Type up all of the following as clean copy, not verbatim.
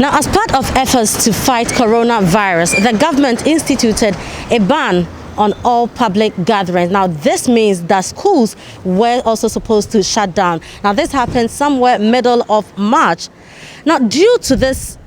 Now, as part of efforts to fight coronavirus, the government instituted a ban on all public gatherings. Now, this means that schools were also supposed to shut down. Now, this happened somewhere middle of March. Now, due to this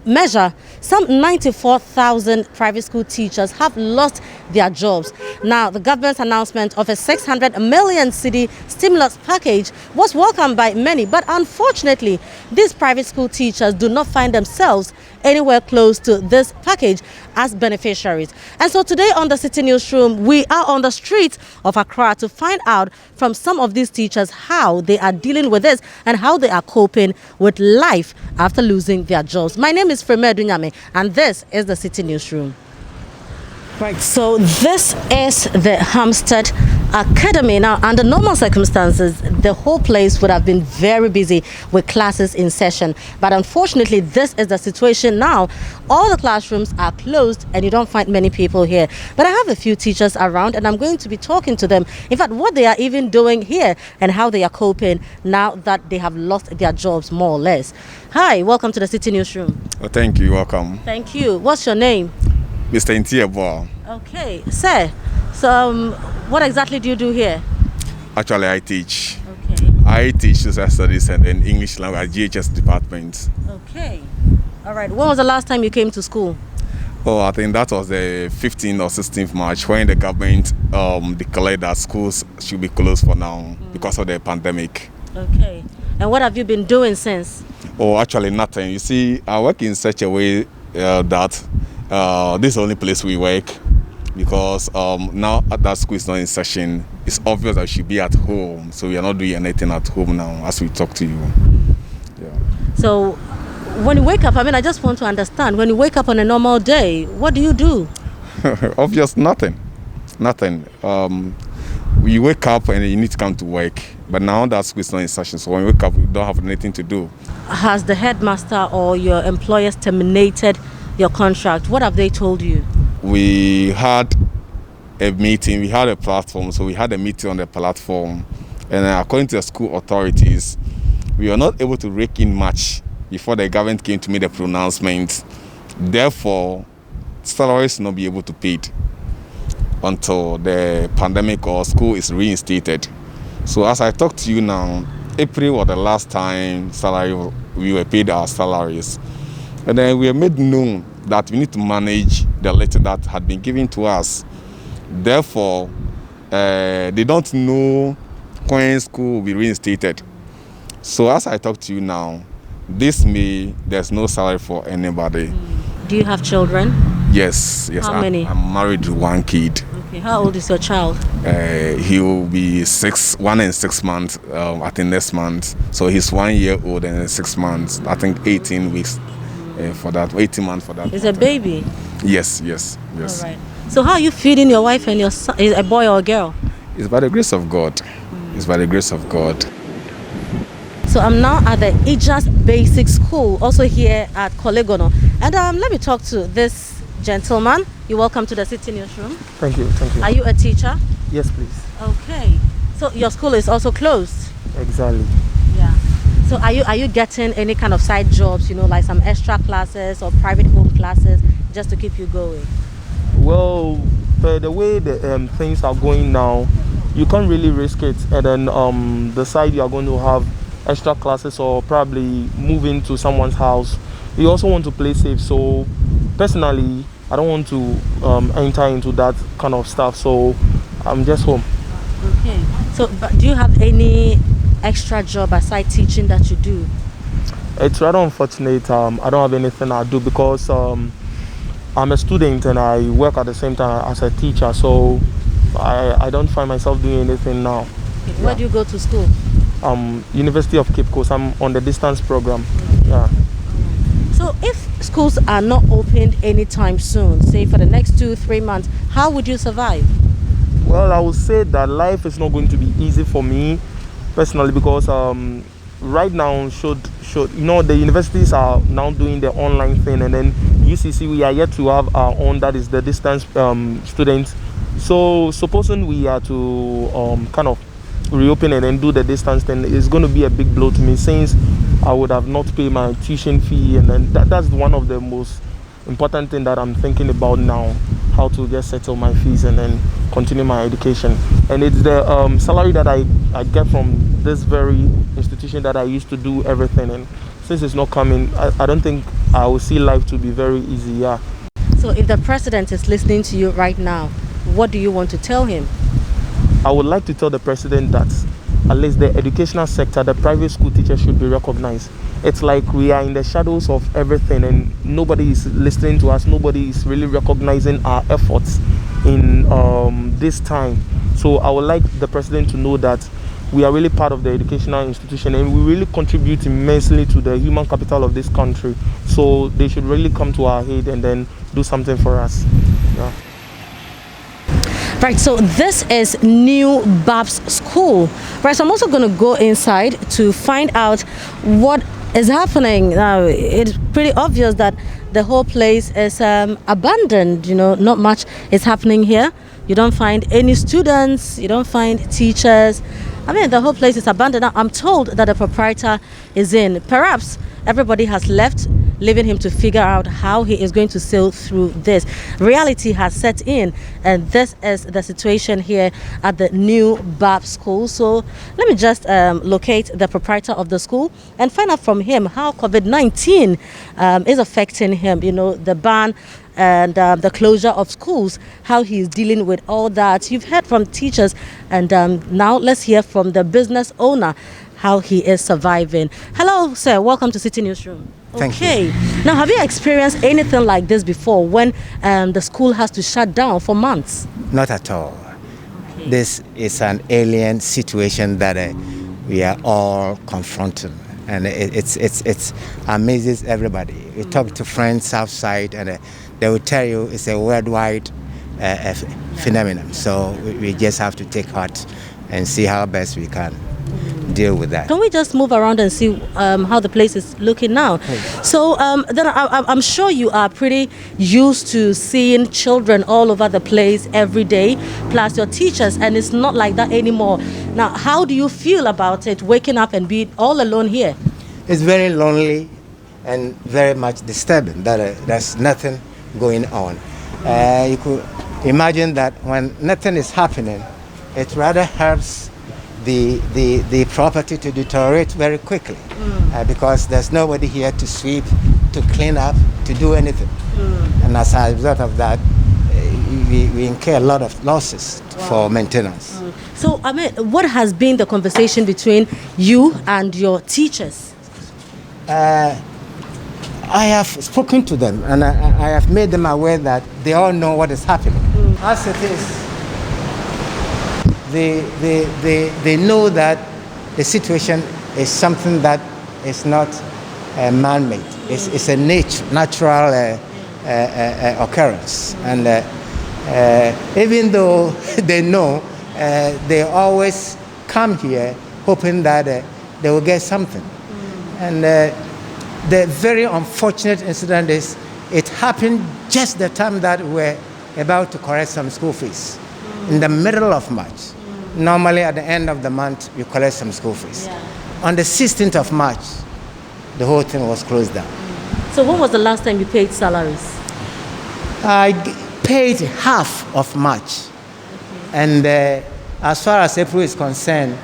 measure, some 94,000 private school teachers have lost their jobs. Now, the government's announcement of a 600 million cedi stimulus package was welcomed by many, but unfortunately, these private school teachers do not find themselves anywhere close to this package as beneficiaries. And so today on the Citi Newsroom, we are on the streets of Accra to find out from some of these teachers how they are dealing with this and how they are coping with life after losing their jobs. My name is Freme Dunyame, and this is the Citi Newsroom. Right, so this is the Hampstead Academy. Now, under normal circumstances, the whole place would have been very busy with classes in session. But unfortunately, this is the situation now. All the classrooms are closed and you don't find many people here. But I have a few teachers around and I'm going to be talking to them. In fact, what they are even doing here and how they are coping now that they have lost their jobs more or less. Hi, welcome to the Citi Newsroom. Oh, thank you, welcome. Thank you. What's your name? Mr. Ntiebo. Okay, sir. So, what exactly do you do here? Actually, I teach. Okay. I teach social studies and then English language at GHS department. Okay. All right. When was the last time you came to school? Oh, I think that was the 15th or 16th March when the government declared that schools should be closed for now because of the pandemic. Okay. And what have you been doing since? Oh, actually nothing. You see, I work in such a way that this is the only place we work because now that school is not in session, it's obvious that we should be at home. So we are not doing anything at home now as we talk to you. Yeah. So when you wake up, I just want to understand, when you wake up on a normal day, what do you do? Obvious, nothing. Nothing. You wake up and you need to come to work. But now that school is not in session, so when you wake up, you don't have anything to do. Has the headmaster or your employers terminated your contract? What have they told you? We had a meeting, we had a platform, so we had a meeting on the platform, and according to the school authorities, we were not able to rake in much before the government came to make the pronouncement. Therefore, salaries will not be able to pay it until the pandemic or school is reinstated. So as I talk to you now, April was the last time we were paid our salaries. And then we were made known that we need to manage the letter that had been given to us. Therefore, they don't know when school will be reinstated. So as I talk to you now, this May, there's no salary for anybody. Do you have children? Yes. How many? I'm married to one kid. Okay. How old is your child? He will be 1 and 6 months, I think next month. So he's 1 year old and 6 months. I think 18 weeks. For that, 18 months for that. Is a baby? Yes. All right. So how are you feeding your wife and your son? Is a boy or a girl? It's by the grace of God. It's by the grace of God. So I'm now at the Ijas Basic School, also here at Kolegono. And let me talk to this gentleman. You're welcome to the Citi Newsroom. Thank you. Are you a teacher? Yes, please. Okay. So your school is also closed? Exactly. Yeah. So are you getting any kind of side jobs, like some extra classes or private home classes just to keep you going? Well, the way the things are going now, you can't really risk it and then decide you are going to have extra classes or probably move into someone's house. You also want to play safe. So personally, I don't want to enter into that kind of stuff. So I'm just home. Okay. So but do you have any extra job aside teaching that you do? It's rather unfortunate. I don't have anything I do because I'm a student and I work at the same time as a teacher, so I don't find myself doing anything now. Okay. Where do you go to school? University of Cape Coast. I'm on the distance program. Yeah. So if schools are not opened anytime soon, say for the next 2-3 months, how would you survive? Well, I would say that life is not going to be easy for me personally because right now the universities are now doing the online thing, and then UCC we are yet to have our own, that is the distance students. So supposing we are to kind of reopen and then do the distance thing, it's going to be a big blow to me since I would have not paid my tuition fee, and then that's one of the most important thing that I'm thinking about now, how to get settle my fees and then continue my education. And it's the salary that I get from this very institution that I used to do everything, and since it's not coming, I don't think I will see life to be very easy. Yeah. So if the president is listening to you right now, what do you want to tell him? I would like to tell the president that at least the educational sector, the private school teachers should be recognized. It's like we are in the shadows of everything and nobody is listening to us. Nobody is really recognizing our efforts in this time. So I would like the president to know that we are really part of the educational institution and we really contribute immensely to the human capital of this country. So they should really come to our aid and then do something for us. Yeah. Right, so this is New Babs School. Right, so I'm also going to go inside to find out what is happening. Now, it's pretty obvious that the whole place is abandoned. You know, not much is happening here. You don't find any students, you don't find teachers. I mean, the whole place is abandoned. Now, I'm told that the proprietor is in. Perhaps everybody has left, leaving him to figure out how he is going to sail through this. Reality has set in, and this is the situation here at the New Babs School. So let me just locate the proprietor of the school and find out from him how COVID-19 is affecting him. You know, the ban and the closure of schools, how he's dealing with all that. You've heard from teachers, and now let's hear from the business owner, how he is surviving. Hello, sir. Welcome to Citi Newsroom. Thank okay. you. Now, have you experienced anything like this before when the school has to shut down for months? Not at all. Okay. This is an alien situation that we are all confronting, and it amazes everybody. You talk to friends outside, and they will tell you it's a worldwide phenomenon. So we just have to take heart and see how best we can deal with that. Can we just move around and see how the place is looking now? So then I'm sure you are pretty used to seeing children all over the place every day, plus your teachers, and it's not like that anymore. Now, how do you feel about it, waking up and being all alone here? It's very lonely and very much disturbing that there's nothing going on. You could imagine that when nothing is happening, it rather helps the property to deteriorate very quickly because there's nobody here to sweep, to clean up, to do anything. And as a result of that, we incur a lot of losses for maintenance. So, I mean, what has been the conversation between you and your teachers? I have spoken to them and I have made them aware that they all know what is happening. As it is, they know that the situation is something that is not man-made. It's a natural occurrence. And even though they know, they always come here hoping that they will get something. And the very unfortunate incident is it happened just the time that we were about to collect some school fees, in the middle of March. Normally at the end of the month, you collect some school fees. Yeah. On the 16th of March, the whole thing was closed down. So when was the last time you paid salaries? I paid half of March. And as far as April is concerned,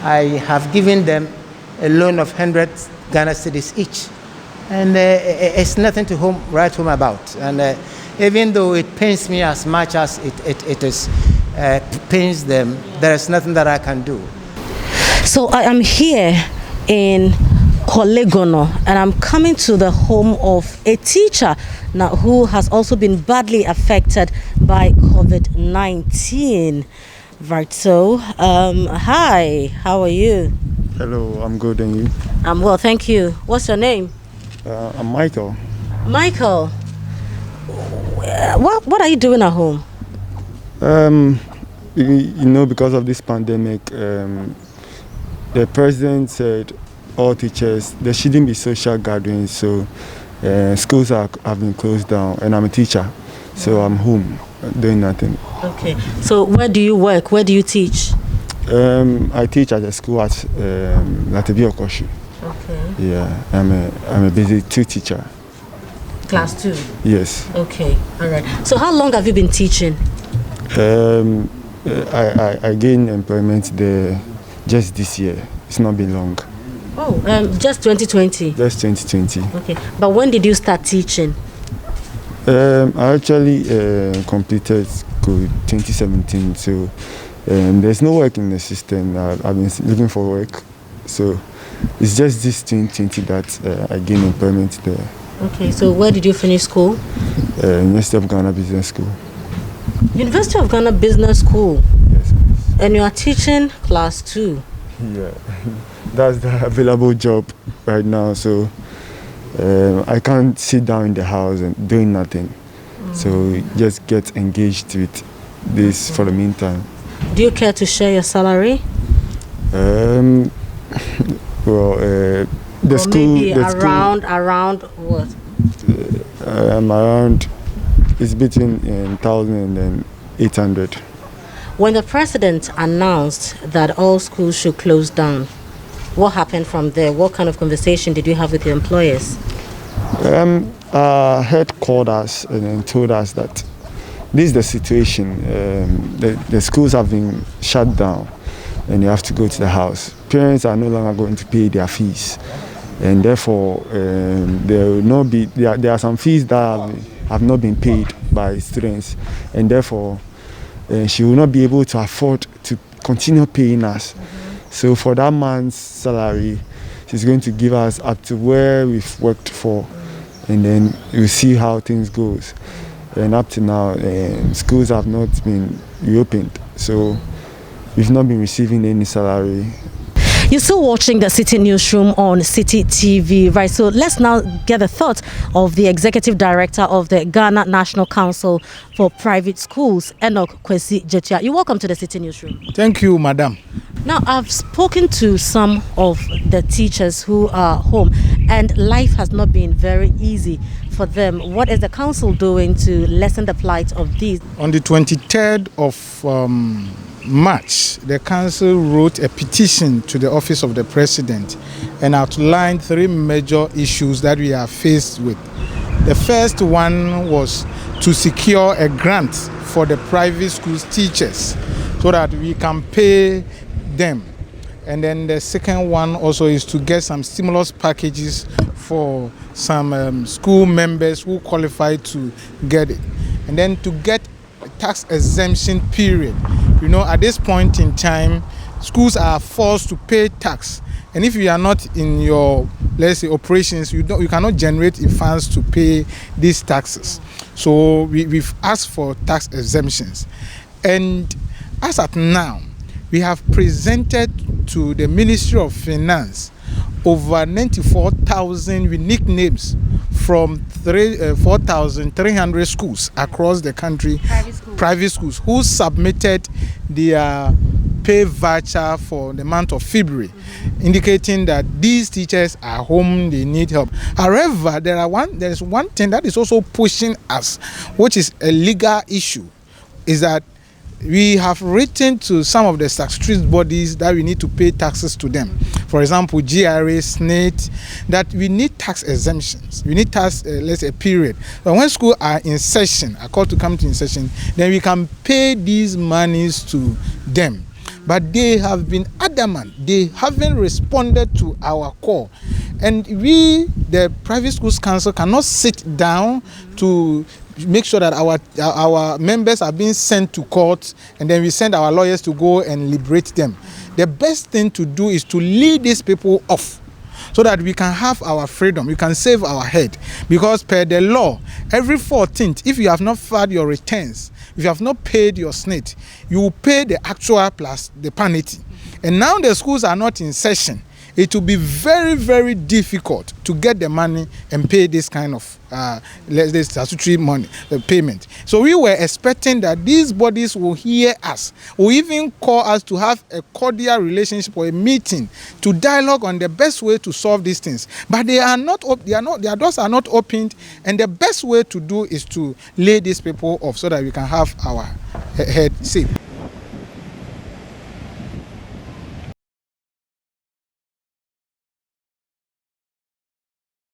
I have given them a loan of 100 Ghana cedis each. And it's nothing to write home about. And even though it pains me as much as it is pains them, there is nothing that I can do. So I am here in Kolegono, and I'm coming to the home of a teacher now who has also been badly affected by COVID-19. Right, so hi, how are you? Hello, I'm good, and you? I'm well, thank you. What's your name? I'm Michael. Michael, what are you doing at home? You know, because of this pandemic, the president said all teachers, there shouldn't be social gatherings, so schools have been closed down, and I'm a teacher, so I'm home doing nothing. Okay, so where do you work? Where do you teach? I teach at a school at Latibia Okoshu. Okay. Yeah, I'm a basic 2 teacher. Class 2? Yes. Okay, all right. So how long have you been teaching? I gained employment there just this year. It's not been long. Oh, just 2020? Just 2020. Okay, but when did you start teaching? I actually completed school 2017, so there's no work in the system. I've been looking for work, so it's just this 2020 that I gained employment there. Okay, so where did you finish school? University of Ghana Business School. University of Ghana Business School? Yes, please. And you are teaching class 2? Yeah, that's the available job right now, so I can't sit down in the house and doing nothing. So just get engaged with this for the meantime. Do you care to share your salary? Well, the or school, maybe the around what? Around, it's between 1,000 and 800. When the president announced that all schools should close down, what happened from there? What kind of conversation did you have with your employers? Head called us and then told us that this is the situation. The schools have been shut down and you have to go to the house. Parents are no longer going to pay their fees, and therefore there will not be. There are some fees that have not been paid by students, and therefore she will not be able to afford to continue paying us. So for that month's salary, she's going to give us up to where we've worked for, and then we'll see how things goes. And up to now, schools have not been reopened, so we've not been receiving any salary. You're still watching the Citi Newsroom on Citi TV, right? So let's now get the thoughts of the Executive Director of the Ghana National Council for Private Schools, Enoch Kwesi Jetia. You're welcome to the Citi Newsroom. Thank you, madam. Now, I've spoken to some of the teachers who are home, and life has not been very easy for them. What is the council doing to lessen the plight of these? On the 23rd of March, the council wrote a petition to the office of the president and outlined 3 major issues that we are faced with. The first one was to secure a grant for the private schools teachers so that we can pay them. And then the second one also is to get some stimulus packages for some school members who qualify to get it. And then to get a tax exemption period. You know, at this point in time, schools are forced to pay tax. And if you are not in your, let's say, operations, you cannot generate funds to pay these taxes. So we've asked for tax exemptions. And as at now, we have presented to the Ministry of Finance over 94,000 unique names from 4,300 schools across the country, private schools, who submitted their pay voucher for the month of February, indicating that these teachers are home, they need help. However, there is one thing that is also pushing us, which is a legal issue, is that we have written to some of the statutory bodies that we need to pay taxes to them. For example, GRA, SNATE, that we need tax exemptions. We need tax, let's say, a period. But when schools are in session, are called to come to in session, then we can pay these monies to them. But they have been adamant. They haven't responded to our call. And we, the Private Schools Council, cannot sit down to make sure that our members are being sent to court, and then we send our lawyers to go and liberate them. The best thing to do is to lead these people off so that we can have our freedom, we can save our head. Because per the law, every 14th, if you have not filed your returns, if you have not paid your SNATE, you will pay the actual plus the penalty. And now the schools are not in session. It will be very, very difficult to get the money and pay this kind of this statutory money payment. So we were expecting that these bodies will hear us, will even call us to have a cordial relationship or a meeting to dialogue on the best way to solve these things. But they are not. Their doors are not opened, and the best way to do is to lay these people off so that we can have our head safe.